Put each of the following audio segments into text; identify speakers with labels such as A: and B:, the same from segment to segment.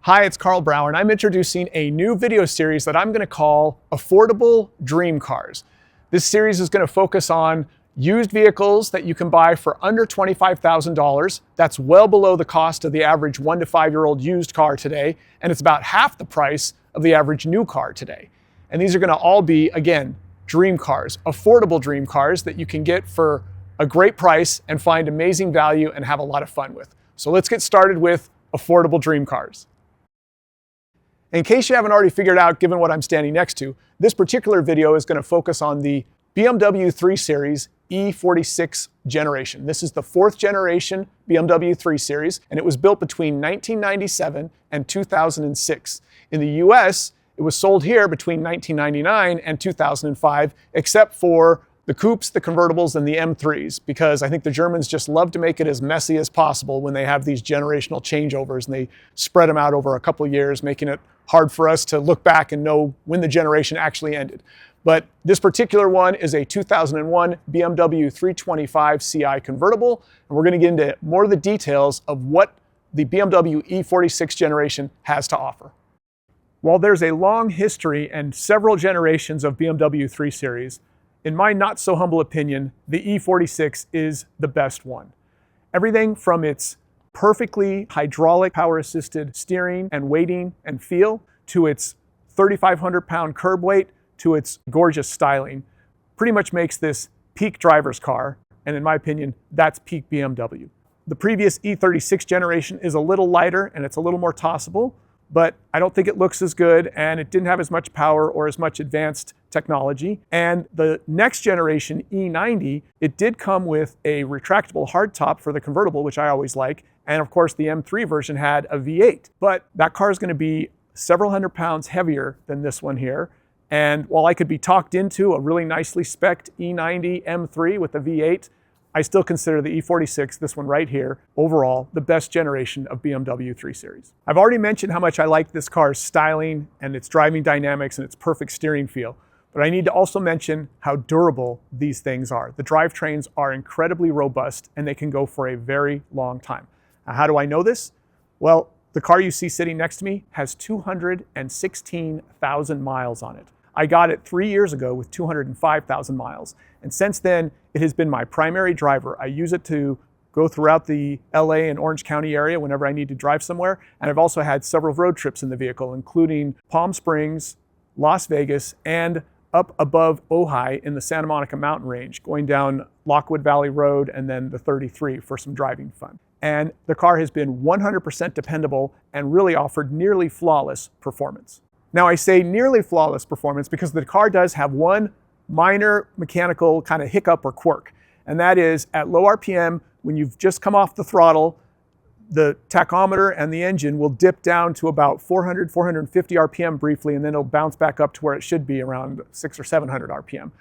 A: Hi, it's Carl Brower, and I'm introducing a new video series that I'm going to call Affordable Dream Cars. This series is going to focus on used vehicles that you can buy for under $25,000. That's well below the cost of the average 1 to 5-year-old used car today, and it's about half the price of the average new car today. And these are going to all be, again, dream cars, affordable dream cars that you can get for a great price and find amazing value and have a lot of fun with. So let's get started with affordable dream cars. In case you haven't already figured out, given what I'm standing next to, this particular video is going to focus on the BMW 3 Series E46 generation. This is the 4th generation BMW 3 Series, and it was built between 1997 and 2006. In the US, it was sold here between 1999 and 2005, except for the coupes, the convertibles, and the M3s, because I think the Germans just love to make it as messy as possible when they have these generational changeovers, and they spread them out over a couple of years, making it hard for us to look back and know when the generation actually ended. But this particular one is a 2001 BMW 325 Ci convertible, and we're going to get into more of the details of what the BMW E46 generation has to offer. While there's a long history and several generations of BMW 3 Series, in my not so humble opinion, the E46 is the best one. Everything from its perfectly hydraulic power-assisted steering and weighting and feel, to its 3,500-pound curb weight, to its gorgeous styling, pretty much makes this peak driver's car, and in my opinion, that's peak BMW. The previous E36 generation is a little lighter and it's a little more tossable, but I don't think it looks as good, and it didn't have as much power or as much advanced technology. And the next generation, E90, it did come with a retractable hardtop for the convertible, which I always like. And of course, the M3 version had a V8. But that car is going to be several hundred pounds heavier than this one here. And while I could be talked into a really nicely spec'd E90 M3 with a V8, I still consider the E46, this one right here, overall, the best generation of BMW 3 Series. I've already mentioned how much I like this car's styling and its driving dynamics and its perfect steering feel, but I need to also mention how durable these things are. The drivetrains are incredibly robust and they can go for a very long time. Now, how do I know this? Well, the car you see sitting next to me has 216,000 miles on it. I got it 3 years ago with 205,000 miles. And since then, it has been my primary driver. I use it to go throughout the LA and Orange County area whenever I need to drive somewhere. And I've also had several road trips in the vehicle, including Palm Springs, Las Vegas, and up above Ojai in the Santa Monica mountain range, going down Lockwood Valley Road and then the 33 for some driving fun. And the car has been 100% dependable and really offered nearly flawless performance. Now, I say nearly flawless performance because the car does have one minor mechanical kind of hiccup or quirk, and that is at low RPM, when you've just come off the throttle, the tachometer and the engine will dip down to about 400, 450 RPM briefly, and then it'll bounce back up to where it should be around 600 or 700 RPM.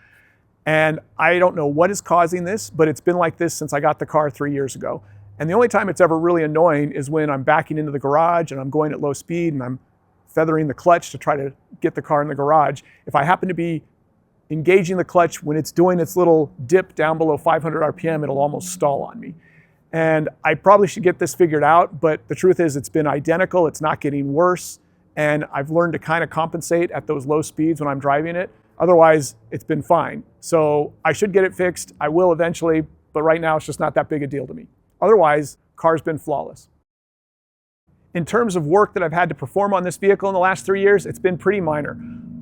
A: And I don't know what is causing this, but it's been like this since I got the car 3 years ago. And the only time it's ever really annoying is when I'm backing into the garage and I'm going at low speed and I'm feathering the clutch to try to get the car in the garage. If I happen to be engaging the clutch when it's doing its little dip down below 500 RPM, it'll almost stall on me. And I probably should get this figured out, but the truth is it's been identical, it's not getting worse, and I've learned to kind of compensate at those low speeds when I'm driving it. Otherwise, it's been fine. So I should get it fixed. I will eventually, but right now it's just not that big a deal to me. Otherwise, car's been flawless. In terms of work that I've had to perform on this vehicle in the last 3 years, it's been pretty minor.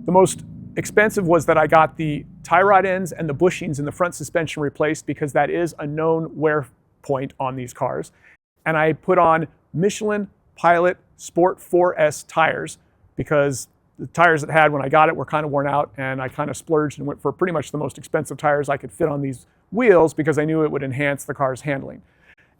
A: The most expensive was that I got the tie rod ends and the bushings in the front suspension replaced, because that is a known wear point on these cars. And I put on Michelin Pilot Sport 4S tires because the tires it had when I got it were kind of worn out, and I kind of splurged and went for pretty much the most expensive tires I could fit on these wheels because I knew it would enhance the car's handling.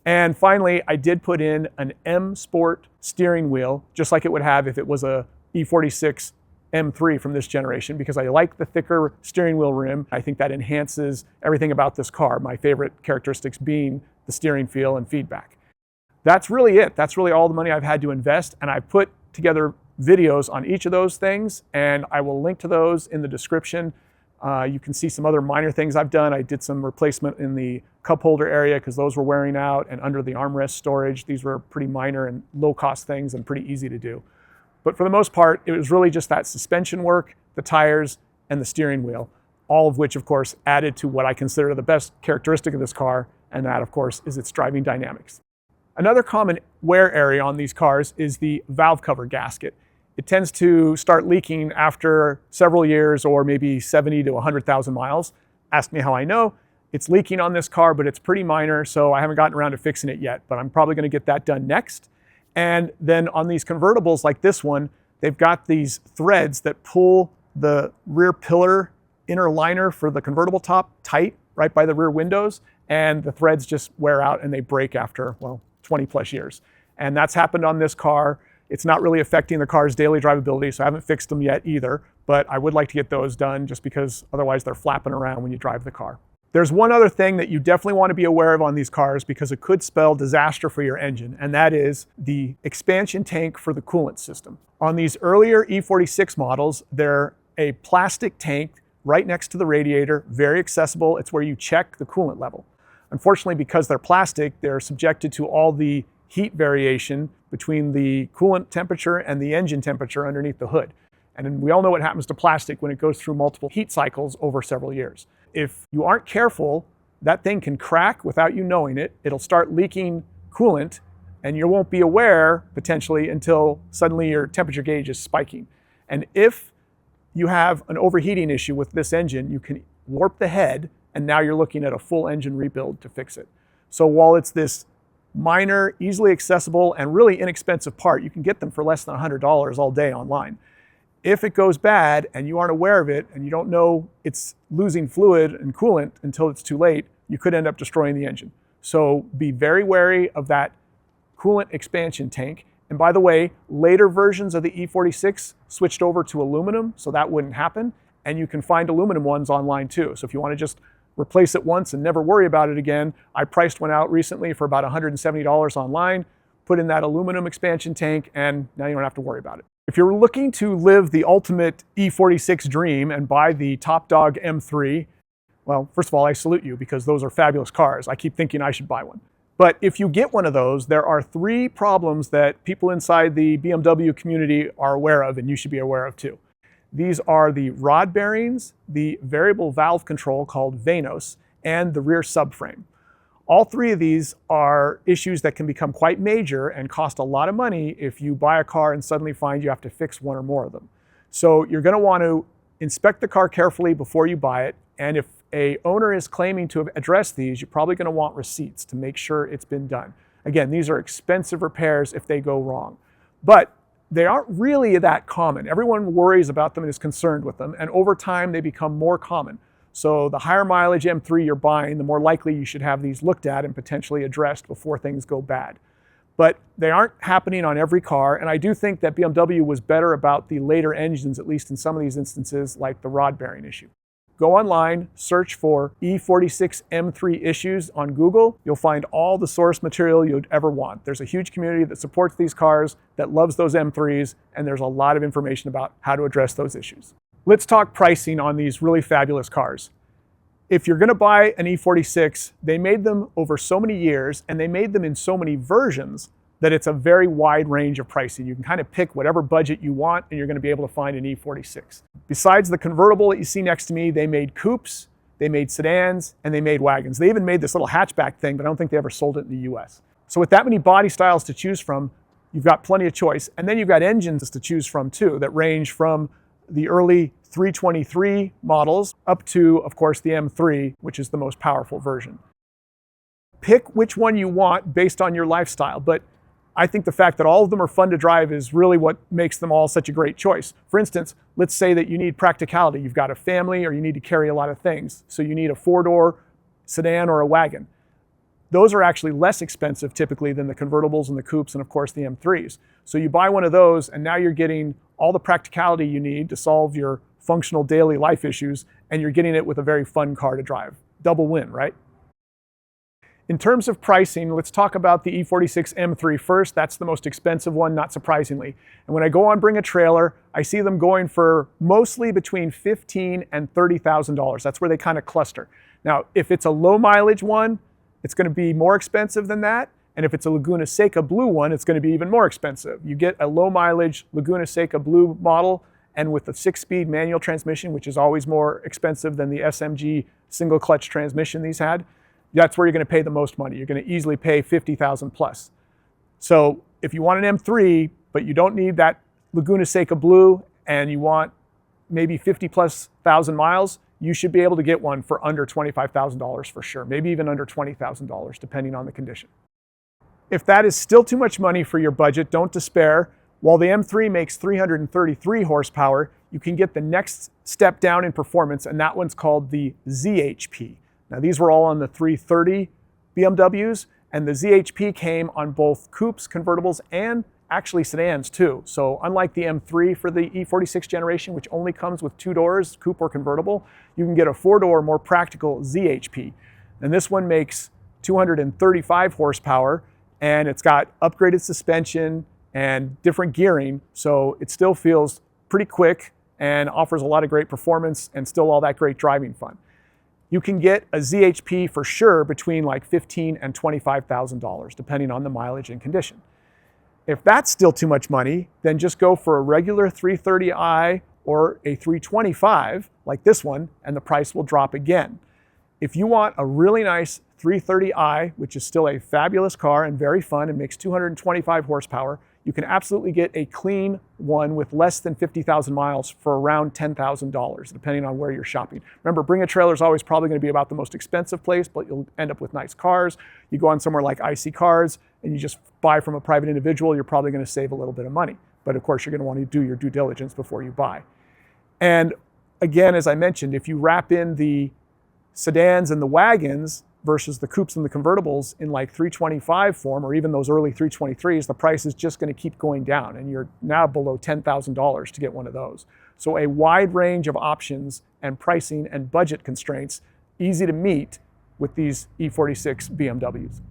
A: And finally, I did put in an M Sport steering wheel, just like it would have if it was a E46 M3 from this generation, because I like the thicker steering wheel rim. I think that enhances everything about this car, my favorite characteristics being the steering feel and feedback. That's really it. That's really all the money I've had to invest, and I put together videos on each of those things, and I will link to those in the description. You can see some other minor things I've done. I did some replacement in the cup holder area because those were wearing out, and under the armrest storage. These were pretty minor and low cost things and pretty easy to do. But for the most part, it was really just that suspension work, the tires, and the steering wheel, all of which, of course, added to what I consider the best characteristic of this car, and that, of course, is its driving dynamics. Another common wear area on these cars is the valve cover gasket. It tends to start leaking after several years or maybe 70 to 100,000 miles. Ask me how I know. It's leaking on this car, but it's pretty minor, so I haven't gotten around to fixing it yet, but I'm probably going to get that done next. And then on these convertibles like this one, they've got these threads that pull the rear pillar inner liner for the convertible top tight right by the rear windows, and the threads just wear out and they break after, well, 20 plus years. And that's happened on this car. It's not really affecting the car's daily drivability, so I haven't fixed them yet either, but I would like to get those done just because otherwise they're flapping around when you drive the car. There's one other thing that you definitely want to be aware of on these cars because it could spell disaster for your engine, and that is the expansion tank for the coolant system. On these earlier E46 models, they're a plastic tank right next to the radiator, very accessible. It's where you check the coolant level. Unfortunately, because they're plastic, they're subjected to all the heat variation between the coolant temperature and the engine temperature underneath the hood. And we all know what happens to plastic when it goes through multiple heat cycles over several years. If you aren't careful, that thing can crack without you knowing it. It'll start leaking coolant, and you won't be aware potentially until suddenly your temperature gauge is spiking. And if you have an overheating issue with this engine, you can warp the head, and now you're looking at a full engine rebuild to fix it. So while it's this minor, easily accessible, and really inexpensive part, you can get them for less than $100 all day online. If it goes bad and you aren't aware of it and you don't know it's losing fluid and coolant until it's too late, you could end up destroying the engine. So be very wary of that coolant expansion tank. And by the way, later versions of the E46 switched over to aluminum, so that wouldn't happen. And you can find aluminum ones online too. So if you want to just replace it once and never worry about it again, I priced one out recently for about $170 online, put in that aluminum expansion tank, and now you don't have to worry about it. If you're looking to live the ultimate E46 dream and buy the top dog M3, well, first of all, I salute you because those are fabulous cars. I keep thinking I should buy one. But if you get one of those, there are 3 problems that people inside the BMW community are aware of and you should be aware of too. These are the rod bearings, the variable valve control called Vanos, and the rear subframe. All 3 of these are issues that can become quite major and cost a lot of money if you buy a car and suddenly find you have to fix one or more of them. So you're going to want to inspect the car carefully before you buy it, and if an owner is claiming to have addressed these, you're probably going to want receipts to make sure it's been done. Again, these are expensive repairs if they go wrong, but they aren't really that common. Everyone worries about them and is concerned with them, and over time they become more common. So the higher mileage M3 you're buying, the more likely you should have these looked at and potentially addressed before things go bad. But they aren't happening on every car, and I do think that BMW was better about the later engines, at least in some of these instances, like the rod bearing issue. Go online, search for E46 M3 issues on Google. You'll find all the source material you'd ever want. There's a huge community that supports these cars, that loves those M3s, and there's a lot of information about how to address those issues. Let's talk pricing on these really fabulous cars. If you're going to buy an E46, they made them over so many years, and they made them in so many versions that it's a very wide range of pricing. You can kind of pick whatever budget you want, and you're going to be able to find an E46. Besides the convertible that you see next to me, they made coupes, they made sedans, and they made wagons. They even made this little hatchback thing, but I don't think they ever sold it in the US. So with that many body styles to choose from, you've got plenty of choice. And then you've got engines to choose from too, that range from the early 323 models up to, of course, the M3, which is the most powerful version. Pick which one you want based on your lifestyle, but I think the fact that all of them are fun to drive is really what makes them all such a great choice. For instance, let's say that you need practicality. You've got a family or you need to carry a lot of things. So you need a 4-door sedan or a wagon. Those are actually less expensive typically than the convertibles and the coupes and of course the M3s. So you buy one of those and now you're getting all the practicality you need to solve your functional daily life issues, and you're getting it with a very fun car to drive. Double win, right? In terms of pricing, let's talk about the E46 M3 first. That's the most expensive one, not surprisingly. And when I go on Bring a Trailer, I see them going for mostly between $15,000 and $30,000. That's where they kind of cluster. Now, if it's a low mileage one, it's going to be more expensive than that. And if it's a Laguna Seca Blue one, it's going to be even more expensive. You get a low mileage Laguna Seca Blue model, and with a 6-speed manual transmission, which is always more expensive than the SMG single clutch transmission these had, that's where you're going to pay the most money. You're going to easily pay $50,000 plus. So if you want an M3, but you don't need that Laguna Seca Blue, and you want maybe 50,000+ miles, you should be able to get one for under $25,000 for sure, maybe even under $20,000, depending on the condition. If that is still too much money for your budget, don't despair. While the M3 makes 333 horsepower, you can get the next step down in performance, and that one's called the ZHP. Now, these were all on the 330 BMWs, and the ZHP came on both coupes, convertibles, and actually sedans too. So unlike the M3 for the E46 generation, which only comes with 2 doors, coupe or convertible, you can get a 4-door, more practical ZHP. And this one makes 235 horsepower, and it's got upgraded suspension and different gearing, so it still feels pretty quick and offers a lot of great performance and still all that great driving fun. You can get a ZHP for sure between like $15,000 and $25,000, depending on the mileage and condition. If that's still too much money, then just go for a regular 330i or a 325 like this one, and the price will drop again. If you want a really nice 330i, which is still a fabulous car and very fun and makes 225 horsepower, you can absolutely get a clean one with less than 50,000 miles for around $10,000, depending on where you're shopping. Remember, Bring a Trailer is always probably going to be about the most expensive place, but you'll end up with nice cars. You go on somewhere like IC Cars and you just buy from a private individual, you're probably going to save a little bit of money. But of course, you're going to want to do your due diligence before you buy. And again, as I mentioned, if you wrap in the sedans and the wagons versus the coupes and the convertibles in like 325 form, or even those early 323s, the price is just going to keep going down, and you're now below $10,000 to get one of those. So a wide range of options and pricing and budget constraints, easy to meet with these E46 BMWs.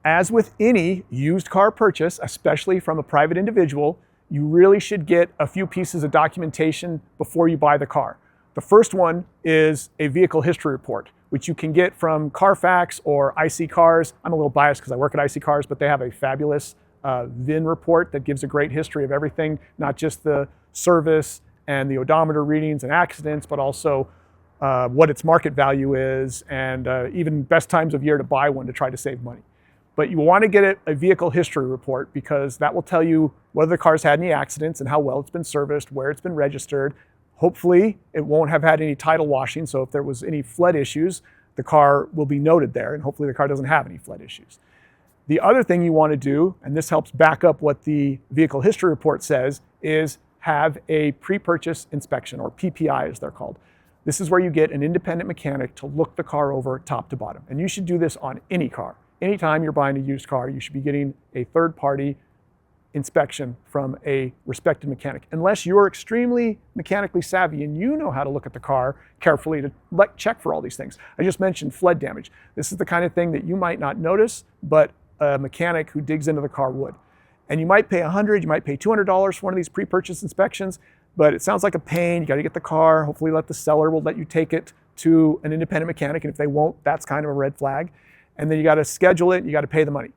A: As with any used car purchase, especially from a private individual, you really should get a few pieces of documentation before you buy the car. The first one is a vehicle history report, which you can get from Carfax or IC Cars. I'm a little biased because I work at IC Cars, but they have a fabulous VIN report that gives a great history of everything, not just the service and the odometer readings and accidents, but also what its market value is, and even best times of year to buy one to try to save money. But you want to get a vehicle history report because that will tell you whether the car's had any accidents and how well it's been serviced, where it's been registered. Hopefully, it won't have had any tidal washing, so if there was any flood issues, the car will be noted there, and hopefully the car doesn't have any flood issues. The other thing you want to do, and this helps back up what the vehicle history report says, is have a pre-purchase inspection, or PPI as they're called. This is where you get an independent mechanic to look the car over top to bottom, and you should do this on any car. Anytime you're buying a used car, you should be getting a third-party inspection from a respected mechanic, unless you're extremely mechanically savvy and you know how to look at the car carefully to check for all these things. I just mentioned flood damage. This is the kind of thing that you might not notice, but a mechanic who digs into the car would. And you might pay $100, you might pay $200 for one of these pre-purchase inspections, but it sounds like a pain. You got to get the car, hopefully the seller will let you take it to an independent mechanic, and if they won't, that's kind of a red flag. And then you got to schedule it, and you got to pay the money.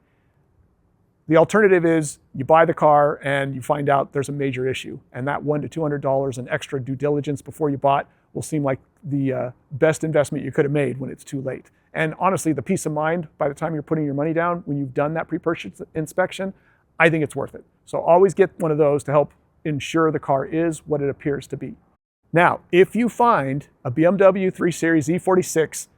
A: The alternative is you buy the car and you find out there's a major issue, and that $100 to $200 in extra due diligence before you bought will seem like the best investment you could have made when it's too late. And honestly, the peace of mind by the time you're putting your money down when you've done that pre-purchase inspection, I think it's worth it. So always get one of those to help ensure the car is what it appears to be. Now, if you find a BMW 3 Series E46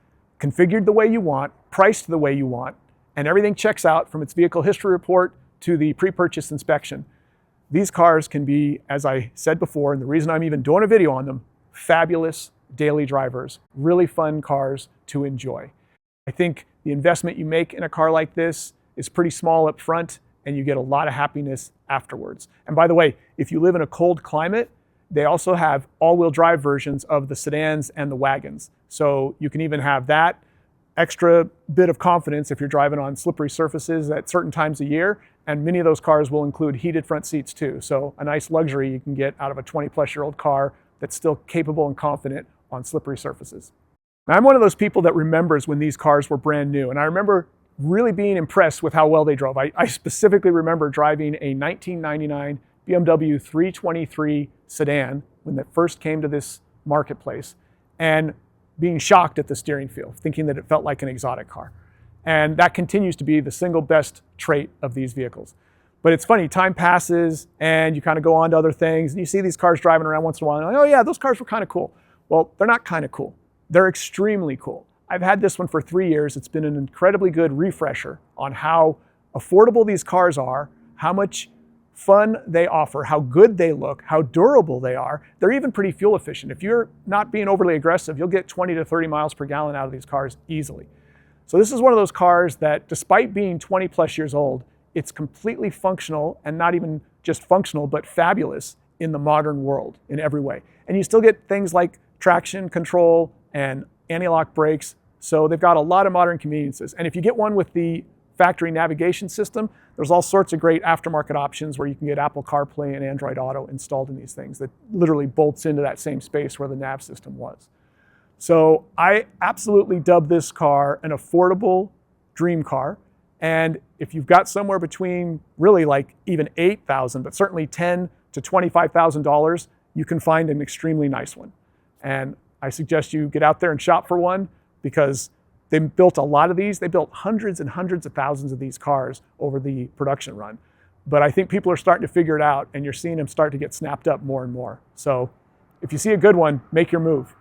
A: configured the way you want, priced the way you want, and everything checks out from its vehicle history report to the pre-purchase inspection, these cars can be, as I said before, and the reason I'm even doing a video on them, fabulous daily drivers, really fun cars to enjoy. I think the investment you make in a car like this is pretty small up front, and you get a lot of happiness afterwards. And by the way, if you live in a cold climate, they also have all-wheel drive versions of the sedans and the wagons. So you can even have that extra bit of confidence if you're driving on slippery surfaces at certain times of year. And many of those cars will include heated front seats too. So a nice luxury you can get out of a 20-plus-year-old car that's still capable and confident on slippery surfaces. Now, I'm one of those people that remembers when these cars were brand new. And I remember really being impressed with how well they drove. I specifically remember driving a 1999 BMW 323 sedan when it first came to this marketplace and being shocked at the steering feel, thinking that it felt like an exotic car. And that continues to be the single best trait of these vehicles. But it's funny, time passes and you kind of go on to other things and you see these cars driving around once in a while and you're like, oh yeah, those cars were kind of cool. Well, they're not kind of cool. They're extremely cool. I've had this one for 3 years. It's been an incredibly good refresher on how affordable these cars are, how much fun they offer, how good they look, how durable they are. They're even pretty fuel efficient. If you're not being overly aggressive, you'll get 20 to 30 miles per gallon out of these cars easily. So this is one of those cars that, despite being 20 plus years old, it's completely functional, and not even just functional, but fabulous in the modern world in every way. And you still get things like traction control and anti-lock brakes. So they've got a lot of modern conveniences. And if you get one with the factory navigation system, there's all sorts of great aftermarket options where you can get Apple CarPlay and Android Auto installed in these things that literally bolts into that same space where the nav system was. So I absolutely dub this car an affordable dream car. And if you've got somewhere between really like even $8,000, but certainly $10,000 to $25,000, you can find an extremely nice one. And I suggest you get out there and shop for one, because they built a lot of these. They built hundreds and hundreds of thousands of these cars over the production run. But I think people are starting to figure it out, and you're seeing them start to get snapped up more and more. So if you see a good one, make your move.